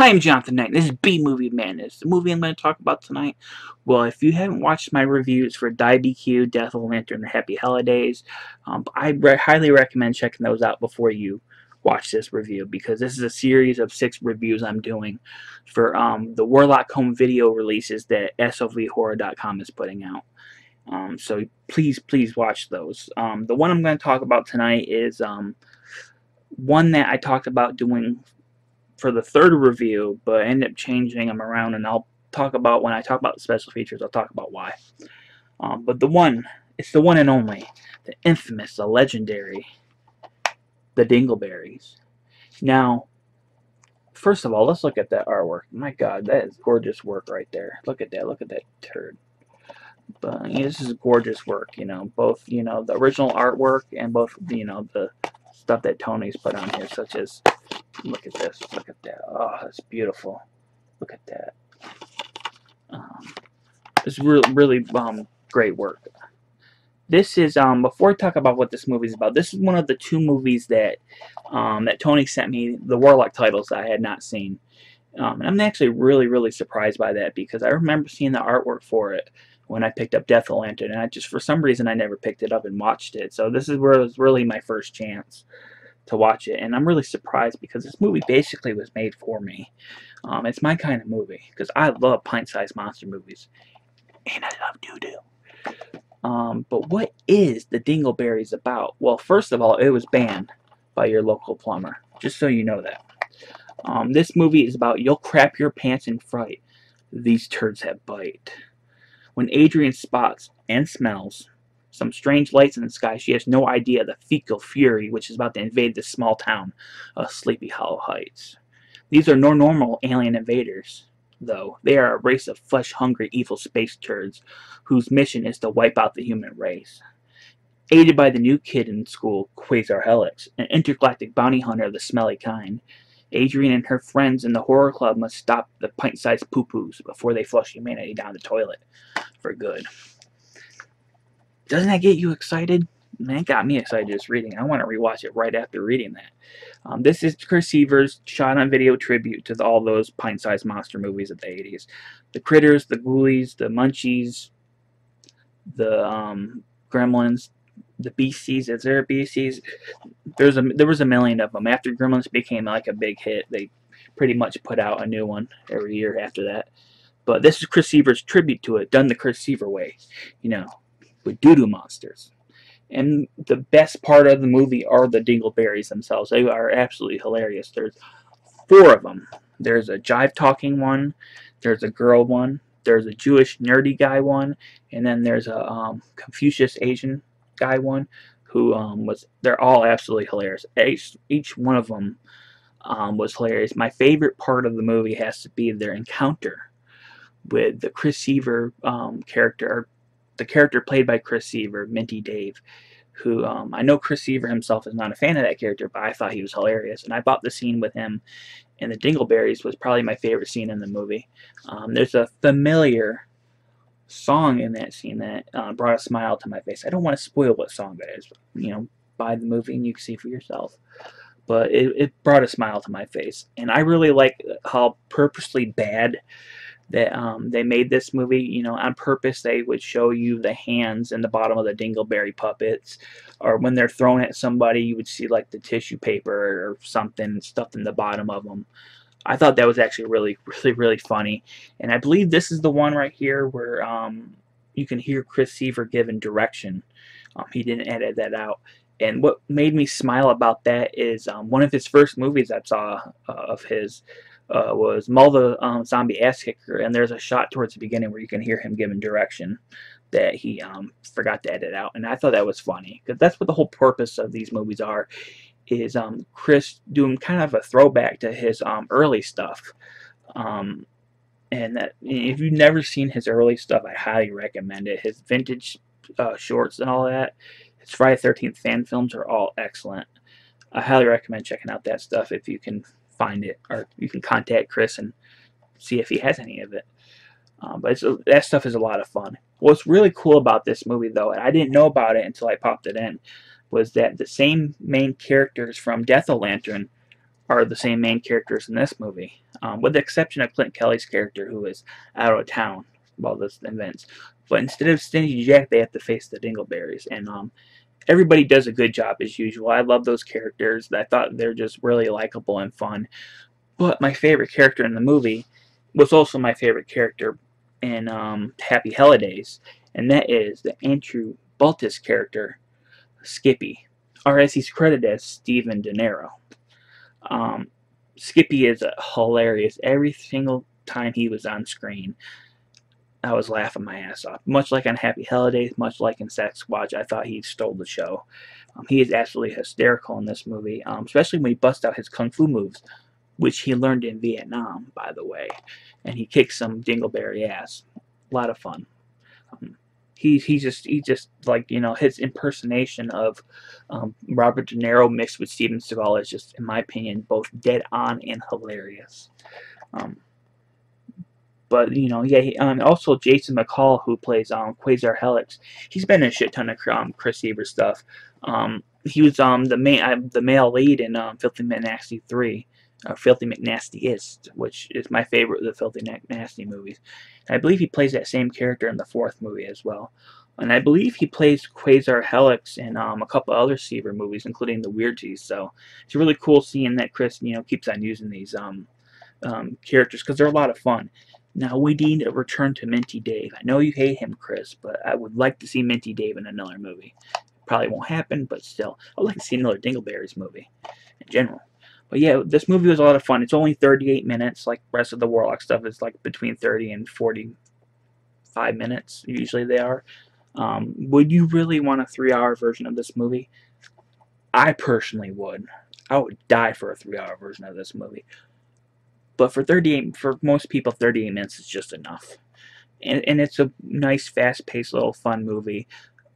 Hi, I'm Jonathan Knight. This is B-Movie Madness. The movie I'm going to talk about tonight, well, if you haven't watched my reviews for DBQ, Death of a Lantern, and Happy Holidays, I highly recommend checking those out before you watch this review, because this is a series of 6 reviews I'm doing for the Warlock Home video releases that SOVHorror.com is putting out. So please watch those. The one I'm going to talk about tonight is one that I talked about doing for the 3rd review, but I ended up changing them around, and I'll talk about, when I talk about the special features, I'll talk about why. But it's the one and only, the infamous, the legendary, the Dingleberries. Now, first of all, let's look at that artwork. My God, that is gorgeous work right there. Look at that turd. But this is gorgeous work, both, the original artwork and both, the stuff that Tony's put on here, such as, look at this, look at that, oh, that's beautiful, look at that. It's really great work. This is, before I talk about what this movie is about, this is one of the 2 movies that that Tony sent me, the Warlock titles that I had not seen. And I'm actually really surprised by that, because I remember seeing the artwork for it when I picked up Death of a Lantern, and for some reason I never picked it up and watched it. So this is where it was really my first chance to watch it, and I'm really surprised, because this movie basically was made for me. It's my kind of movie, because I love pint-sized monster movies, and I love doo-doo. But what is the Dingleberries about? Well, first of all, it was banned by your local plumber, just so you know that. This movie is about you'll crap your pants in fright. These turds have bite. When Adrian spots and smells some strange lights in the sky, she has no idea the fecal fury which is about to invade this small town of Sleepy Hollow Heights. These are no normal alien invaders, though. They are a race of flesh-hungry evil space turds whose mission is to wipe out the human race. Aided by the new kid in school, Quasar Helix, an intergalactic bounty hunter of the smelly kind, Adrian and her friends in the horror club must stop the pint-sized poo-poos before they flush humanity down the toilet for good. Doesn't that get you excited? Man, it got me excited just reading. I want to rewatch it right after reading that. This is Chris Seaver's shot-on-video tribute to all those pint-sized monster movies of the 80s. The Critters, the Ghoulies, the Munchies, the Gremlins, the Beasties. Is there a Beasties? There was a million of them. After Gremlins became like a big hit, they pretty much put out a new one every year after that. But this is Chris Seaver's tribute to it, done the Chris Seaver way, with doo-doo monsters. And the best part of the movie are the Dingleberries themselves. They are absolutely hilarious. There's 4 of them. There's a jive-talking one, there's a girl one, there's a Jewish nerdy guy one, and then there's a Confucius Asian guy one, who they're all absolutely hilarious. Each one of them was hilarious. My favorite part of the movie has to be their encounter with the Chris Seaver character, the character played by Chris Seaver, Minty Dave, who I know Chris Seaver himself is not a fan of that character, but I thought he was hilarious, and I thought the scene with him and the Dingleberries was probably my favorite scene in the movie. There's a familiar song in that scene that brought a smile to my face. I don't want to spoil what song that is, buy the movie and you can see for yourself. But it brought a smile to my face, and I really like how purposely bad that they made this movie. On purpose they would show you the hands in the bottom of the Dingleberry puppets, or when they're thrown at somebody you would see like the tissue paper or something stuffed in the bottom of them. I thought that was actually really funny, and I believe this is the one right here where you can hear Chris Seaver giving direction. He didn't edit that out. And what made me smile about that is one of his first movies I saw of his was Mull the Zombie Ass Kicker, and there's a shot towards the beginning where you can hear him giving direction that he forgot to edit out, and I thought that was funny, because that's what the whole purpose of these movies are, is Chris doing kind of a throwback to his early stuff. And that, if you've never seen his early stuff, I highly recommend it. His vintage shorts and all that, his Friday the 13th fan films are all excellent. I highly recommend checking out that stuff if you can find it, or you can contact Chris and see if he has any of it. But that stuff is a lot of fun. What's really cool about this movie, though, and I didn't know about it until I popped it in, was that the same main characters from Death of a Lantern are the same main characters in this movie. with the exception of Clint Kelly's character, who is out of town while this events. But instead of Stingy Jack, they have to face the Dingleberries, and everybody does a good job as usual. I love those characters. I thought they're just really likable and fun. But my favorite character in the movie was also my favorite character in Happy Holidays, and that is the Andrew Baltus character, Skippy, or as he's credited as Steven De Niro. Um, Skippy is hilarious. Every single time he was on screen, I was laughing my ass off. Much like on Happy Holidays, much like in Sasquatch, I thought he stole the show. He is absolutely hysterical in this movie, especially when he busts out his kung fu moves, which he learned in Vietnam, by the way, and he kicks some Dingleberry ass. A lot of fun. He just like, you know, his impersonation of Robert De Niro mixed with Steven Seagal is just, in my opinion, both dead on and hilarious. Um, but you know, yeah. Also Jason Mccall, who plays Quasar Helix, he's been in a shit ton of Chris Evers stuff. He was the male lead in Filthy McNasty 3. Filthy McNastyist, which is my favorite of the Filthy McNasty movies. And I believe he plays that same character in the 4th movie as well. And I believe he plays Quasar Helix in a couple other Seaver movies, including the Weirdsies. So it's really cool seeing that Chris, you know, keeps on using these characters because they're a lot of fun. Now we need a return to Minty Dave. I know you hate him, Chris, but I would like to see Minty Dave in another movie. Probably won't happen, but still, I'd like to see another Dingleberries movie in general. But yeah, this movie was a lot of fun. It's only 38 minutes. Like the rest of the Warlock stuff is like between 30 and 45 minutes. Usually they are. Would you really want a 3-hour version of this movie? I personally would. I would die for a 3-hour version of this movie. But for most people, 38 minutes is just enough. And it's a nice, fast-paced, little fun movie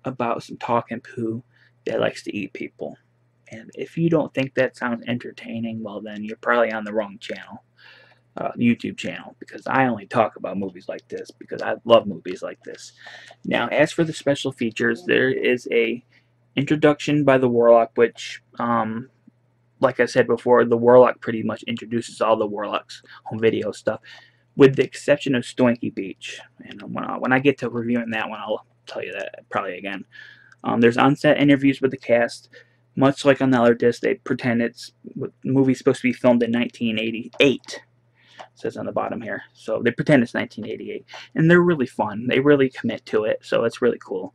about some talking poo that likes to eat people. And if you don't think that sounds entertaining, well then you're probably on the wrong channel, YouTube channel, because I only talk about movies like this because I love movies like this. Now, as for the special features, there is a introduction by the Warlock, which, like I said before, the Warlock pretty much introduces all the Warlock's home video stuff, with the exception of Stoinky Beach. And when I get to reviewing that one, I'll tell you that probably again. There's on-set interviews with the cast. Much like on the other disc, they pretend the movie's supposed to be filmed in 1988. It says on the bottom here. So they pretend it's 1988. And they're really fun. They really commit to it, so it's really cool.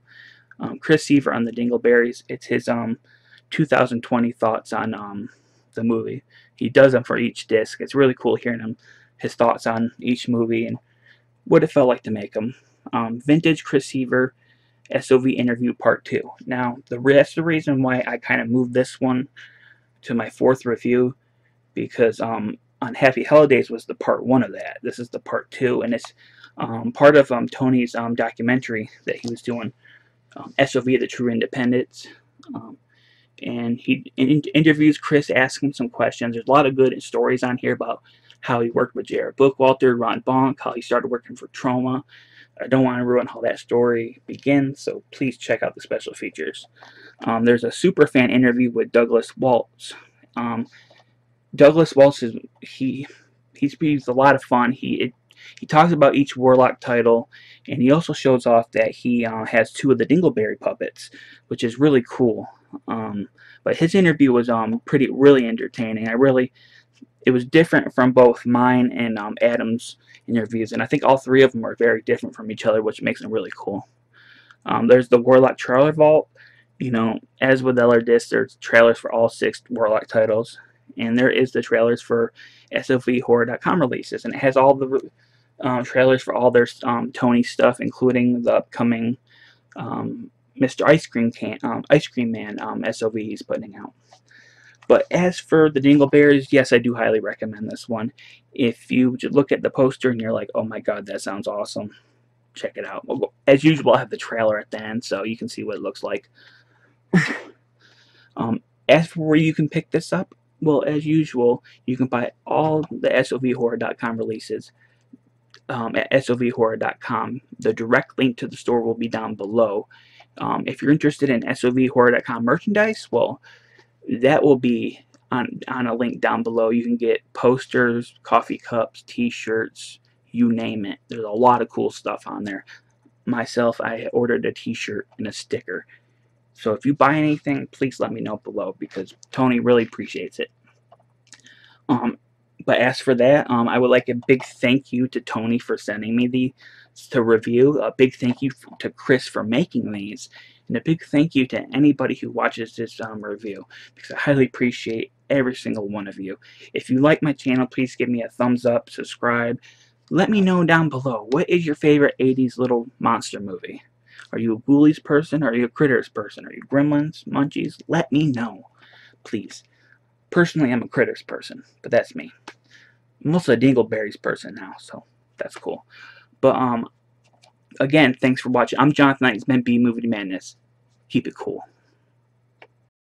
Chris Seaver on the Dingleberries. It's his 2020 thoughts on the movie. He does them for each disc. It's really cool hearing his thoughts on each movie and what it felt like to make them. Vintage Chris Seaver SOV interview part 2. Now, that's the reason why I kind of moved this one to my 4th review, because on Happy Holidays was the part 1 of that. This is the part 2, and it's part of Tony's documentary that he was doing, SOV The True Independence. And he interviews Chris, asks him some questions. There's a lot of good stories on here about how he worked with Jared Bookwalter, Ron Bonk, how he started working for Troma. I don't want to ruin how that story begins, so please check out the special features. There's a superfan interview with Douglas Waltz. Douglas Waltz he's a lot of fun. He talks about each Warlock title, and he also shows off that he has 2 of the Dingleberry puppets, which is really cool. But his interview was really entertaining. It was different from both mine and Adam's interviews, and I think all 3 of them are very different from each other, which makes them really cool. There's the Warlock trailer vault. You know, as with other discs, there's trailers for all 6 Warlock titles, and there is the trailers for SOVHorror.com releases, and it has all the trailers for all their Tony stuff, including the upcoming Mr. Ice Cream Man SOV he's putting out. But as for the Dingleberries, yes, I do highly recommend this one. If you just look at the poster and you're like, oh my god, that sounds awesome, check it out. As usual, I have the trailer at the end, so you can see what it looks like. As for where you can pick this up, well, as usual, you can buy all the SOVHorror.com releases at SOVHorror.com. The direct link to the store will be down below. If you're interested in SOVHorror.com merchandise, well, that will be on a link down below. You can get posters, coffee cups, t-shirts, you name it. There's a lot of cool stuff on there. Myself, I ordered a t-shirt and a sticker. So if you buy anything, please let me know below, because Tony really appreciates it. But as for that, I would like a big thank you to Tony for sending me these to review. A big thank you to Chris for making these. And a big thank you to anybody who watches this review, because I highly appreciate every single one of you. If you like my channel, please give me a thumbs up, subscribe. Let me know down below, what is your favorite 80s little monster movie? Are you a Ghoulies person? Are you a Critters person? Are you Gremlins? Munchies? Let me know, please. Personally, I'm a Critters person, but that's me. I'm also a Dingleberrys person now, so that's cool. But again, thanks for watching. I'm Jonathan Knight. It's been B Movie Madness. Keep it cool.